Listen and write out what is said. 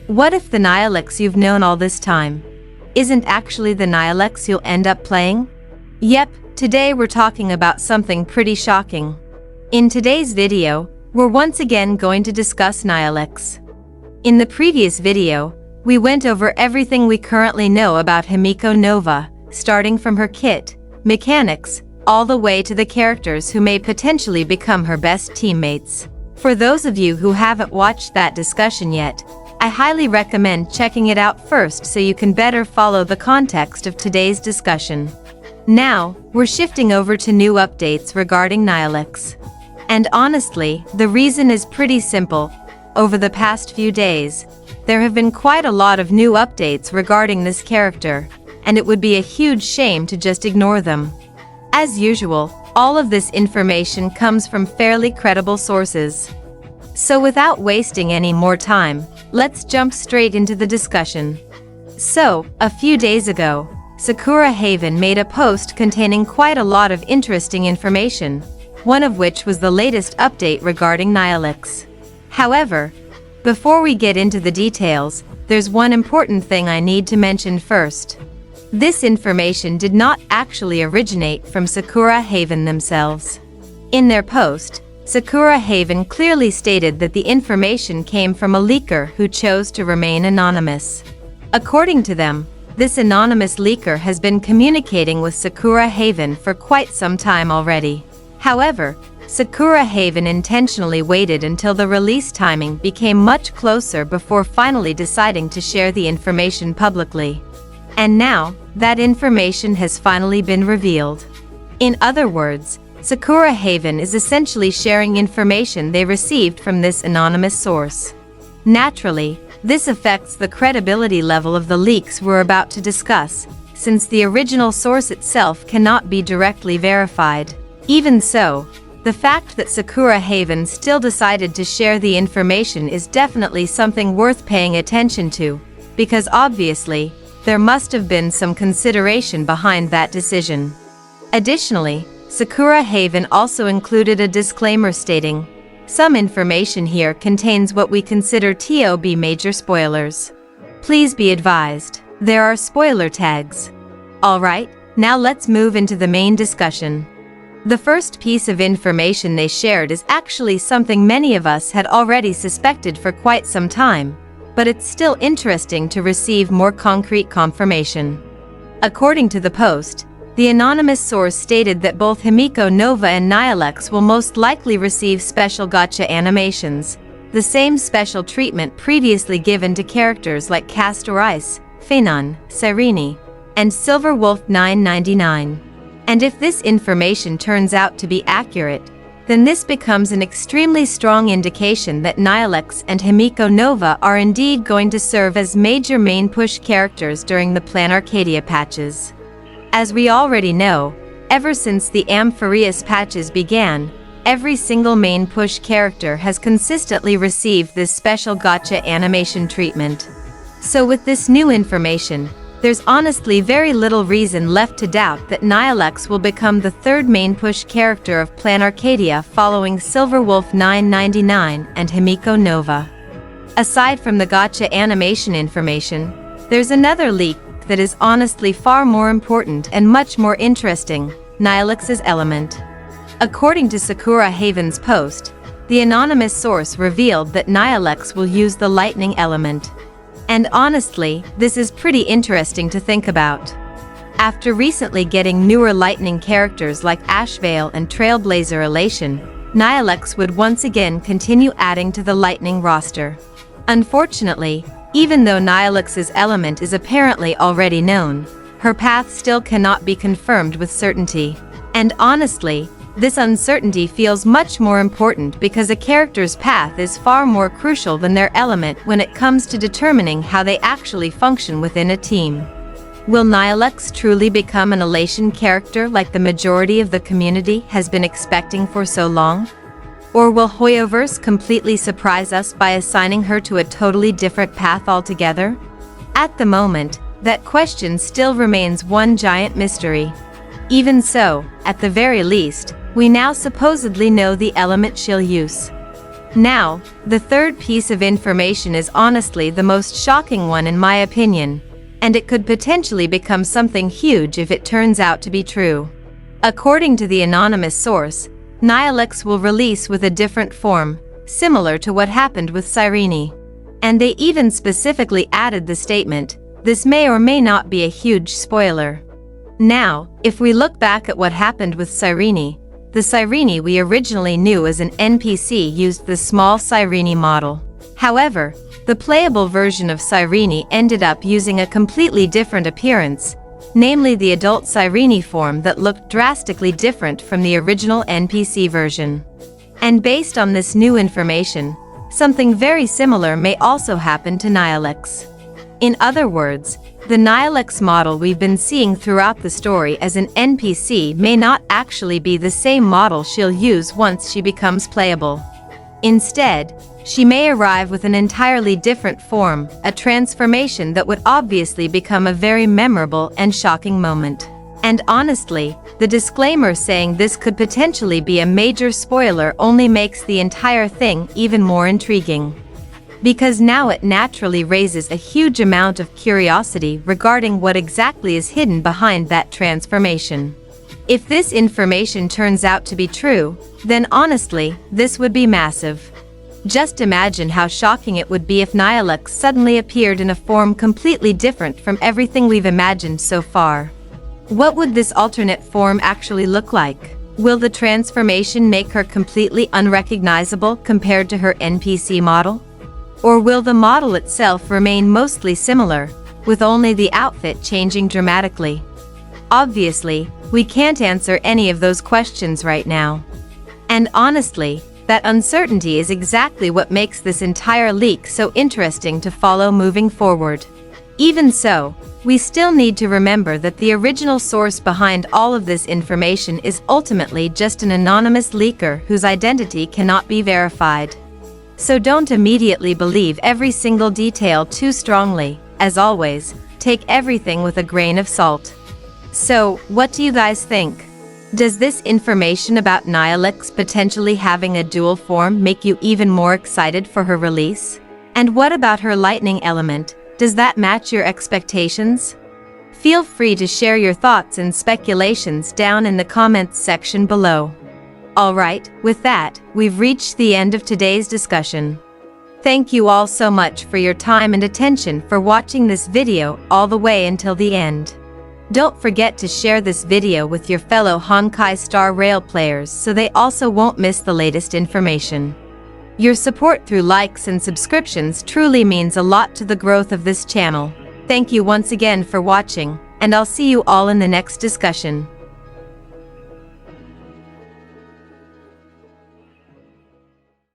What if the Nihilux you've known all this time isn't actually the Nihilux you'll end up playing? Yep, today we're talking about something pretty shocking. In today's video, we're once again going to discuss Nihilux. In the previous video, we went over everything we currently know about Himiko Nova, starting from her kit, mechanics, all the way to the characters who may potentially become her best teammates. For those of you who haven't watched that discussion yet, I highly recommend checking it out first so you can better follow the context of today's discussion. Now, we're shifting over to new updates regarding Nihilux. And honestly, the reason is pretty simple. Over the past few days, there have been quite a lot of new updates regarding this character, and it would be a huge shame to just ignore them. As usual, all of this information comes from fairly credible sources. So without wasting any more time, let's jump straight into the discussion. So, a few days ago, Sakura Haven made a post containing quite a lot of interesting information, one of which was the latest update regarding Nihilux. However, before we get into the details, there's one important thing I need to mention first. This information did not actually originate from Sakura Haven themselves. In their post, Sakura Haven clearly stated that the information came from a leaker who chose to remain anonymous. According to them, this anonymous leaker has been communicating with Sakura Haven for quite some time already. However, Sakura Haven intentionally waited until the release timing became much closer before finally deciding to share the information publicly. And now, that information has finally been revealed. In other words, Sakura Haven is essentially sharing information they received from this anonymous source. Naturally, this affects the credibility level of the leaks we're about to discuss, since the original source itself cannot be directly verified. Even so, the fact that Sakura Haven still decided to share the information is definitely something worth paying attention to, because obviously, there must have been some consideration behind that decision. Additionally, Sakura Haven also included a disclaimer stating, "Some information here contains what we consider to be major spoilers. Please be advised, there are spoiler tags." Alright, now let's move into the main discussion. The first piece of information they shared is actually something many of us had already suspected for quite some time, but it's still interesting to receive more concrete confirmation. According to the post, the anonymous source stated that both Himiko Nova and Nihilux will most likely receive special gacha animations, the same special treatment previously given to characters like Castor Ice, Feinon, Sereni, and Silver Wolf 999. And if this information turns out to be accurate, then this becomes an extremely strong indication that Nihilux and Himiko Nova are indeed going to serve as major main push characters during the Plan Arcadia patches. As we already know, ever since the Amphireus patches began, every single main push character has consistently received this special gacha animation treatment. So with this new information, there's honestly very little reason left to doubt that Nihilux will become the third main push character of Plan Arcadia following Silver Wolf 999 and Himiko Nova. Aside from the gacha animation information, there's another leak that is honestly far more important and much more interesting, Nihilux's element. According to Sakura Haven's post, the anonymous source revealed that Nihilux will use the lightning element. And honestly, this is pretty interesting to think about. After recently getting newer lightning characters like Ashvale and Trailblazer Elation, Nihilux would once again continue adding to the lightning roster. Unfortunately, even though Nihilux's element is apparently already known, her path still cannot be confirmed with certainty. And honestly, this uncertainty feels much more important because a character's path is far more crucial than their element when it comes to determining how they actually function within a team. Will Nihilux truly become an elation character like the majority of the community has been expecting for so long? Or will Hoyoverse completely surprise us by assigning her to a totally different path altogether? At the moment, that question still remains one giant mystery. Even so, at the very least, we now supposedly know the element she'll use. Now, the third piece of information is honestly the most shocking one in my opinion, and it could potentially become something huge if it turns out to be true. According to the anonymous source, Nihilux will release with a different form, similar to what happened with Cyrene. And they even specifically added the statement, "This may or may not be a huge spoiler." Now, if we look back at what happened with Cyrene, the Cyrene we originally knew as an NPC used the small Cyrene model. However, the playable version of Cyrene ended up using a completely different appearance, namely the adult Cyrene form that looked drastically different from the original NPC version. And based on this new information, something very similar may also happen to Nihilux. In other words, the Nihilux model we've been seeing throughout the story as an NPC may not actually be the same model she'll use once she becomes playable. Instead, she may arrive with an entirely different form, a transformation that would obviously become a very memorable and shocking moment. And honestly, the disclaimer saying this could potentially be a major spoiler only makes the entire thing even more intriguing. Because now it naturally raises a huge amount of curiosity regarding what exactly is hidden behind that transformation. If this information turns out to be true, then honestly, this would be massive. Just imagine how shocking it would be if Nihilux suddenly appeared in a form completely different from everything we've imagined so far. What would this alternate form actually look like? Will the transformation make her completely unrecognizable compared to her NPC model? Or will the model itself remain mostly similar, with only the outfit changing dramatically? Obviously, we can't answer any of those questions right now. And honestly, that uncertainty is exactly what makes this entire leak so interesting to follow moving forward. Even so, we still need to remember that the original source behind all of this information is ultimately just an anonymous leaker whose identity cannot be verified. So don't immediately believe every single detail too strongly. As always, take everything with a grain of salt. So, what do you guys think? Does this information about Nihilux potentially having a dual form make you even more excited for her release? And what about her lightning element? Does that match your expectations? Feel free to share your thoughts and speculations down in the comments section below. Alright, with that, we've reached the end of today's discussion. Thank you all so much for your time and attention for watching this video all the way until the end. Don't forget to share this video with your fellow Honkai starrail players so they also won't miss the latest information. Your support through likes and subscriptions truly means a lot to the growth of this channel. Thank you once again for watching, and I'll see you all in the next discussion.